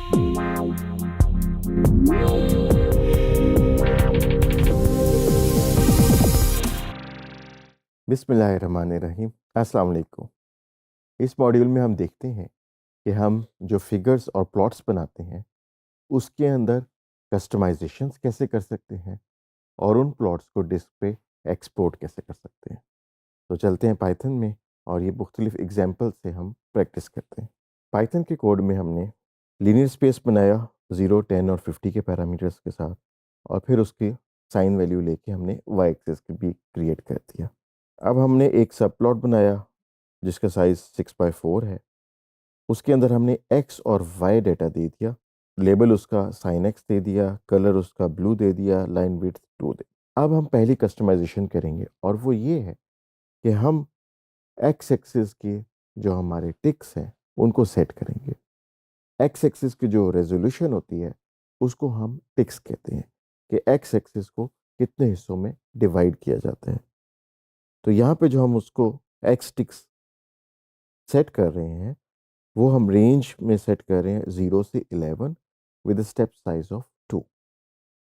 बिस्मिल्लाहिर्रहमानिर्रहीम। अस्सलाम वालेकुम। इस मॉड्यूल में हम देखते हैं कि हम जो फिगर्स और प्लॉट्स बनाते हैं उसके अंदर कस्टमाइजेशंस कैसे कर सकते हैं और उन प्लॉट्स को डिस्क पे एक्सपोर्ट कैसे कर सकते हैं। तो चलते हैं पाइथन में और ये मुख्तलिफ एग्जांपल से हम प्रैक्टिस करते हैं। पाइथन के कोड में हमने लीनियर स्पेस बनाया 0, 10 और 50 के पैरामीटर्स के साथ, और फिर उसकी साइन वैल्यू लेके हमने वाई एक्सिस भी क्रिएट कर दिया। अब हमने एक सब प्लॉट बनाया जिसका साइज 6/4 है। उसके अंदर हमने एक्स और वाई डेटा दे दिया, लेबल उसका साइन एक्स दे दिया, कलर उसका ब्लू दे दिया, लाइन विड्थ 2 दे। अब हम पहली कस्टमाइजेशन करेंगे और वो ये है कि हम एक्स एक्सिस के जो हमारे टिक्स हैं उनको सेट करेंगे। एक्स एक्सिस की जो रेजोल्यूशन होती है उसको हम टिक्स कहते हैं कि एक्स एक्सिस को कितने हिस्सों में डिवाइड किया जाता है। तो यहाँ पे जो हम उसको एक्स टिक्स सेट कर रहे हैं वो हम रेंज में सेट कर रहे हैं 0 से 11 विद स्टेप साइज ऑफ 2।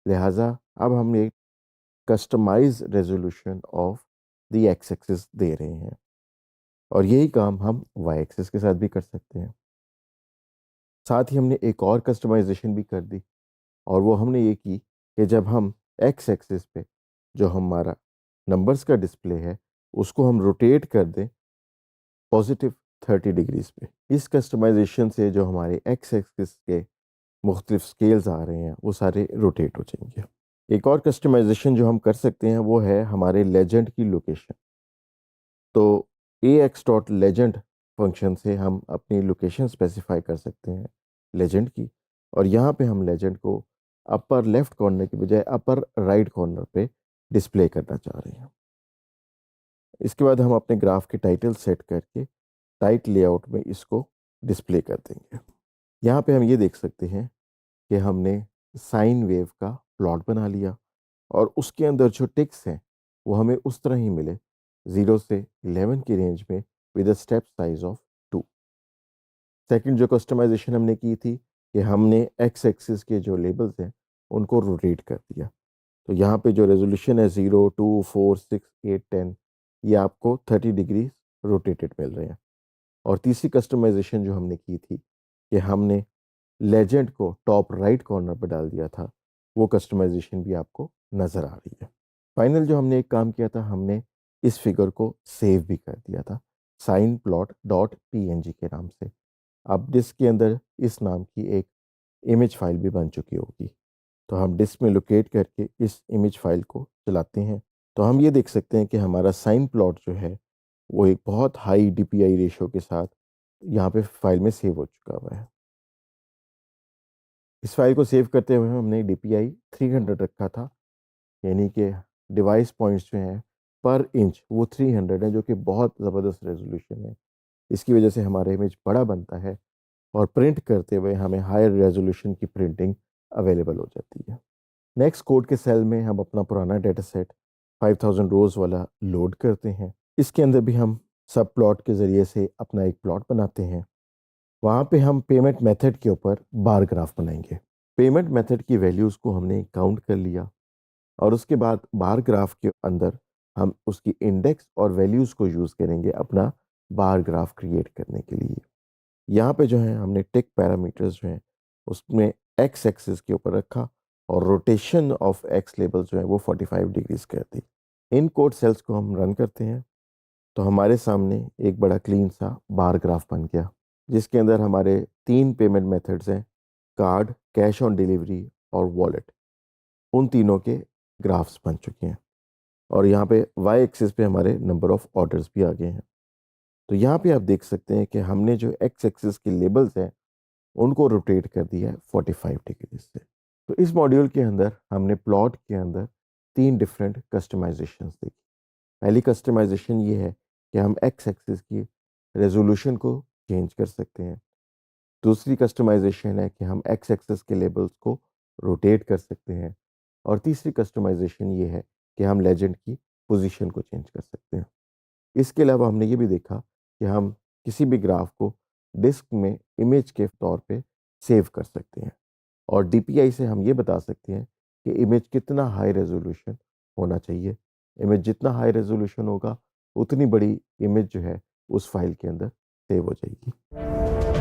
लिहाजा अब हम एक customize resolution of the X axis दे रहे हैं और यही काम हम वाई एक्सिस के साथ भी कर सकते हैं। साथ ही हमने एक और कस्टमाइजेशन भी कर दी और वो हमने ये की कि जब हम एक्स एक्सिस पे जो हमारा नंबर्स का डिस्प्ले है उसको हम रोटेट कर दें पॉजिटिव 30 डिग्रीज पे। इस कस्टमाइजेशन से जो हमारे एक्स एक्सिस के मुख्तलिफ स्केल्स आ रहे हैं वो सारे रोटेट हो जाएंगे। एक और कस्टमाइजेशन जो हम कर सकते हैं वो है हमारे लेजेंड की लोकेशन। तो ax.legend फंक्शन से हम अपनी लोकेशन स्पेसिफाई कर सकते हैं लेजेंड की, और यहाँ पे हम लेजेंड को अपर लेफ्ट कॉर्नर की बजाय अपर राइट कॉर्नर पे डिस्प्ले करना चाह रहे हैं। इसके बाद हम अपने ग्राफ के टाइटल सेट करके टाइट लेआउट में इसको डिस्प्ले कर देंगे। यहाँ पे हम ये देख सकते हैं कि हमने साइन वेव का प्लॉट बना लिया और उसके अंदर जो टिक्स हैं वो हमें उस तरह ही मिले 0 से 11 की रेंज में with a step size of 2। Second जो कस्टमाइजेशन हमने की थी कि हमने एक्स एक्सिस के जो लेबल्स हैं उनको रोटेट कर दिया। तो यहाँ पे जो रेजोल्यूशन है 0, 2, 4, 6, 8, 10, ये आपको 30 डिग्री रोटेटेड मिल रहे हैं। और तीसरी कस्टमाइजेशन जो हमने की थी कि हमने लेजेंड को टॉप राइट कॉर्नर पर डाल दिया था, वो कस्टमाइजेशन भी आपको नज़र आ रही है। फाइनल जो हमने एक काम किया था, हमने इस फिगर को सेव भी कर दिया था साइन प्लॉट डॉट png के नाम से। अब डिस्क के अंदर इस नाम की एक इमेज फाइल भी बन चुकी होगी। तो हम डिस्क में लोकेट करके इस इमेज फाइल को चलाते हैं तो हम ये देख सकते हैं कि हमारा साइन प्लॉट जो है वो एक बहुत हाई DPI रेशो के साथ यहाँ पे फाइल में सेव हो चुका हुआ है। इस फाइल को सेव करते हुए हमने DPI 300 रखा था, यानी कि डिवाइस पॉइंट्स जो हैं पर इंच वो 300 है, जो कि बहुत ज़बरदस्त रेजोल्यूशन है। इसकी वजह से हमारा इमेज बड़ा बनता है और प्रिंट करते हुए हमें हायर रेजोल्यूशन की प्रिंटिंग अवेलेबल हो जाती है। नेक्स्ट कोड के सेल में हम अपना पुराना डेटा सेट 5000 रोज़ वाला लोड करते हैं। इसके अंदर भी हम सब प्लॉट के ज़रिए से अपना एक प्लॉट बनाते हैं। वहाँ पे हम पेमेंट मेथड के ऊपर बार ग्राफ बनाएंगे। पेमेंट मेथड की वैल्यूज़ को हमने काउंट कर लिया और उसके बाद बार ग्राफ के अंदर हम उसकी इंडेक्स और वैल्यूज़ को यूज़ करेंगे अपना बार ग्राफ क्रिएट करने के लिए। यहाँ पे जो है हमने टिक पैरामीटर्स जो हैं उसमें एक्स एक्सिस के ऊपर रखा और रोटेशन ऑफ एक्स लेबल जो है वो 45 डिग्रीज कर दी। इन कोड सेल्स को हम रन करते हैं तो हमारे सामने एक बड़ा क्लीन सा बार ग्राफ बन गया, जिसके अंदर हमारे 3 पेमेंट मेथड्स हैं, कार्ड, कैश ऑन डिलीवरी और वॉलेट। उन तीनों के ग्राफ्स बन चुके हैं और यहाँ पे वाई एक्सिस पे हमारे नंबर ऑफ ऑर्डर्स भी आ गए हैं। तो यहाँ पे आप देख सकते हैं कि हमने जो एक्स एक्सिस के लेबल्स हैं उनको रोटेट कर दिया है 45 डिग्री से। तो इस मॉड्यूल के अंदर हमने प्लॉट के अंदर 3 डिफरेंट कस्टमाइजेशंस देखी। पहली कस्टमाइजेशन ये है कि हम एक्स एक्सिस की रेजोल्यूशन को चेंज कर सकते हैं। दूसरी कस्टमाइजेशन है कि हम एक्स एक्सिस के लेबल्स को रोटेट कर सकते हैं। और तीसरी कस्टमाइजेशन ये है कि हम लेजेंड की पोजीशन को चेंज कर सकते हैं। इसके अलावा हमने ये भी देखा कि हम किसी भी ग्राफ को डिस्क में इमेज के तौर पे सेव कर सकते हैं। और डीपीआई से हम ये बता सकते हैं कि इमेज कितना हाई रेज़ोल्यूशन होना चाहिए। इमेज जितना हाई रेज़ोल्यूशन होगा, उतनी बड़ी इमेज जो है उस फ़ाइल के अंदर सेव हो जाएगी।